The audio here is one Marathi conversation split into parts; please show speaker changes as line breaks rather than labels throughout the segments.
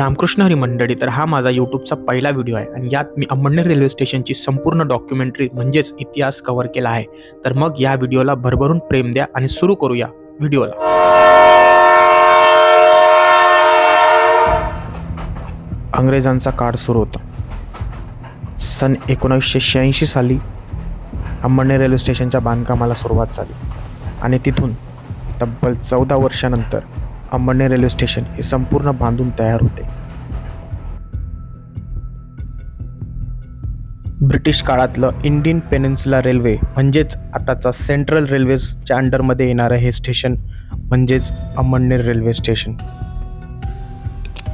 रामकृष्ण हरी मंडळी, तर हा माझा यूट्यूबचा पहिला व्हिडिओ आहे आणि यात मी अंमळनेर रेल्वे स्टेशनची संपूर्ण डॉक्युमेंटरी म्हणजेच इतिहास कव्हर केला आहे. तर मग या व्हिडिओला भरभरून प्रेम द्या आणि सुरू करूया व्हिडिओला. अंग्रेजांचा काळ सुरू होता. सन 1986 साली अंमळनेर रेल्वे स्टेशनच्या बांधकामाला सुरुवात झाली आणि तिथून तब्बल 14 वर्षानंतर अंमळनेर रेल्वे स्टेशन हे संपूर्ण बांधून तयार होते. ब्रिटिश काळातलं इंडियन पेनिन्सुला रेल्वे म्हणजेच आताचा सेंट्रल रेल्वेच्या अंडरमध्ये येणारं हे स्टेशन म्हणजेच अंमळनेर रेल्वे स्टेशन.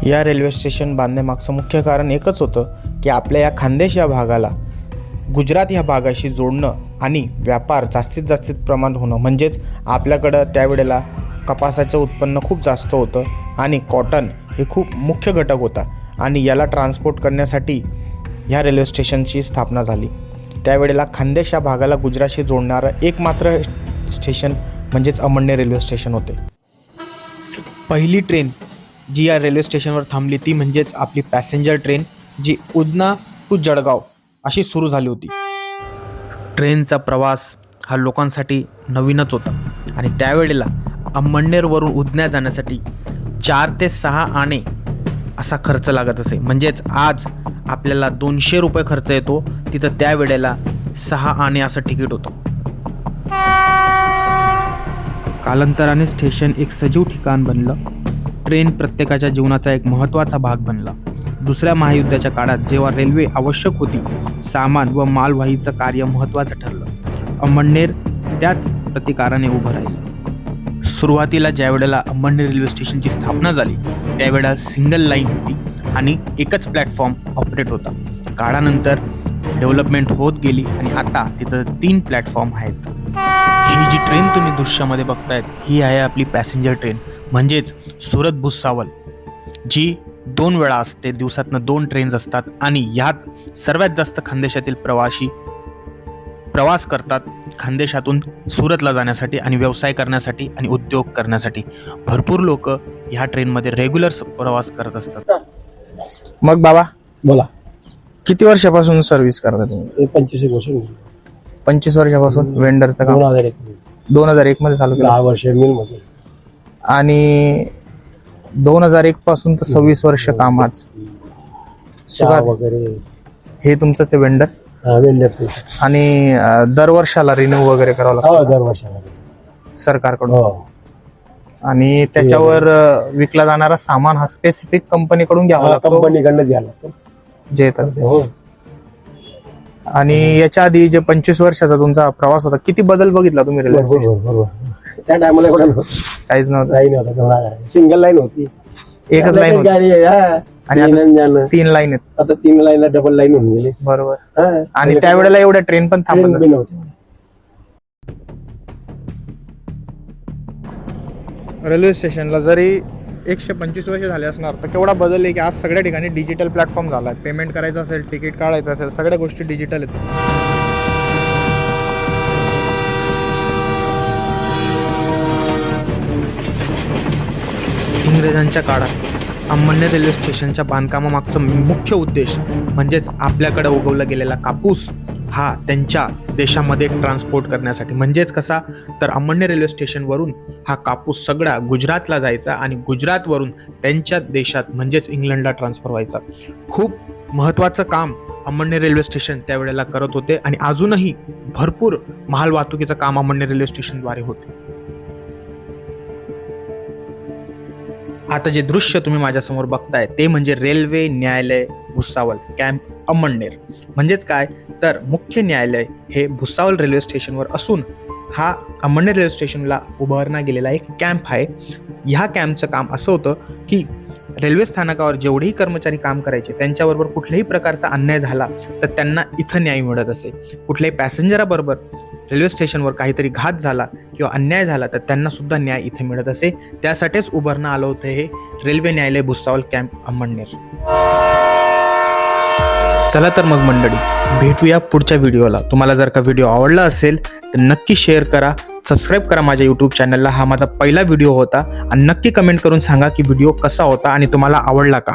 या रेल्वे स्टेशन बांधण्यामागचं मुख्य कारण एकच होतं की आपल्या या खानदेश या भागाला गुजरात ह्या भागाशी जोडणं आणि व्यापार जास्तीत जास्त प्रमाणात होणं. म्हणजेच आपल्याकडं त्यावेळेला कपासाचं उत्पन्न खूप जास्त होतं आणि कॉटन हे खूप मुख्य घटक होता आणि याला ट्रान्सपोर्ट करण्यासाठी ह्या रेल्वे स्टेशनची स्थापना झाली. त्यावेळेला खानदेश या भागाला गुजरातशी जोडणारं एकमात्र स्टेशन म्हणजेच अंमळनेर रेल्वे स्टेशन होते. पहिली ट्रेन जी या रेल्वे स्टेशनवर थांबली ती म्हणजेच आपली पॅसेंजर ट्रेन, जी उधना टू जळगाव अशी सुरू झाली होती. ट्रेनचा प्रवास हा लोकांसाठी नवीनच होता आणि त्यावेळेला अंमळनेरवरून उधन्या जाण्यासाठी 4 ते 6 आणे असा खर्च लागत असे. म्हणजेच आज आपल्याला 200 रुपये खर्च येतो, तिथं त्यावेळेला 6 आणे असं तिकीट होतं. कालांतराने स्टेशन एक सजीव ठिकाण बनलं. ट्रेन प्रत्येकाच्या जीवनाचा एक महत्त्वाचा भाग बनला. दुसऱ्या महायुद्धाच्या काळात जेव्हा रेल्वे आवश्यक होती, सामान व मालवाहीचं कार्य महत्त्वाचं ठरलं. अंमळनेर त्याच प्रतिकाराने उभं राहिलं. सुरुवातीला ज्यावेळेला अंमळनेर रेल्वे स्टेशनची स्थापना झाली त्यावेळेला सिंगल लाईन होती आणि एकच प्लॅटफॉर्म ऑपरेट होता. काळानंतर डेव्हलपमेंट होत गेली आणि आता तिथं 3 प्लॅटफॉर्म आहेत. ही जी ट्रेन तुम्ही दृश्यामध्ये बघतायत ही आहे आपली पॅसेंजर ट्रेन म्हणजेच सुरत भुसावळ, जी 2 वेळा असते. दिवसातनं 2 ट्रेन्स असतात आणि ह्यात सर्वात जास्त खानदेशातील प्रवासी प्रवास करतात. खानदेशातून सुरतला जाण्यासाठी आणि व्यवसाय करण्यासाठी आणि उद्योग करण्यासाठी भरपूर लोक ह्या ट्रेनमध्ये रेग्युलर प्रवास करत असतात. मग बाबा
बोला.
किती वर्षापासून सर्व्हिस करता तुम्ही?
25 वर्ष.
25 वर्षापासून वेंडरचं काम 2001 मध्ये चालू केलं.
10 वर्ष मिल मध्ये
आणि 2001 पासून तर 26 वर्ष कामाच
वगैरे.
हे तुमचंच आहे वेंडर आणि दरवर्षाला रिन्यू वगैरे करावं लागतं?
दर वर्षाला
सरकारकडून. आणि त्याच्यावर विकला जाणारा सामान हा स्पेसिफिक कंपनीकडून घ्यावा लागतो?
कंपनीकडनं घ्यायला लागतो
जे तर. आणि याच्या आधी जे 25 वर्षाचा तुमचा प्रवास होता, किती बदल बघितला तुम्ही रेल्वे स्टेशन?
बरोबर. त्या टायमाला एवढं
काहीच नव्हतं.
लाईन होता, सिंगल लाईन होती,
एकच लाईन होती
गाडी
आणि 3 लाईन आहेत.
आता 3 लाईन डबल लाईन होऊन गेली.
बरोबर. आणि त्यावेळेला एवढ्या ट्रेन पण थांबत नव्हत्या. रेल्वे स्टेशनला जरी 125 वर्ष झाले असणार तर केवढा बदल आहे की आज सगळ्या ठिकाणी डिजिटल प्लॅटफॉर्म झाला आहे. पेमेंट करायचं असेल, तिकीट काढायचं असेल, सगळ्या गोष्टी डिजिटल आहेत. इंग्रजांच्या काळात अंमळनेर रेल्वे स्टेशनच्या बांधकामामागचा मुख्य उद्देश म्हणजेच आपल्याकडे उगवला गेलेला कापूस हा त्यांच्या देशामध्ये ट्रान्सपोर्ट करण्यासाठी. म्हणजेच कसा तर अंमळनेर रेल्वे स्टेशनवरून हा कापूस सगळा गुजरातला जायचा आणि गुजरातवरून त्यांच्या देशात म्हणजेच इंग्लंडला ट्रान्सफर व्हायचा. खूप महत्त्वाचं काम अंमळनेर रेल्वे स्टेशन त्यावेळेला करत होते आणि अजूनही भरपूर माल वाहतुकीचं काम अंमळनेर रेल्वे स्टेशनद्वारे होते. आता जे दृश्य तुम्ही माझ्यासमोर बघताय ते म्हणजे रेल्वे न्यायालय भुसावळ कॅम्प अंमळनेर. म्हणजेच काय तर मुख्य न्यायालय हे भुसावळ रेल्वे स्टेशनवर असून हा अंमळनेर रेल्वे स्टेशनला उभारण्यात गेलेला एक कॅम्प आहे. ह्या कॅम्पचं काम असं होतं की रेल्वे स्थानकावर जेवढेही कर्मचारी काम करायचे त्यांच्याबरोबर कुठल्याही प्रकारचा अन्याय झाला तर त्यांना इथं न्याय मिळत असे. कुठल्याही पॅसेंजराबरोबर रेल्वे स्टेशनवर काहीतरी घात झाला किंवा अन्याय झाला तर त्यांना सुद्धा न्याय इथे मिळत असे. त्यासाठीच उभारण्यात आलं होतं हे रेल्वे न्यायालय भुसावळ कॅम्प अंमळनेर. चला तर मग मंडळी, भेटूया पुढच्या व्हिडिओला. तुम्हाला जर का व्हिडिओ आवडला असेल तर नक्की शेअर करा, सबस्क्राईब करा माझ्या यूट्यूब चॅनलला. हा माझा पहिला व्हिडिओ होता आणि नक्की कमेंट करून सांगा की व्हिडिओ कसा होता आणि तुम्हाला आवडला का.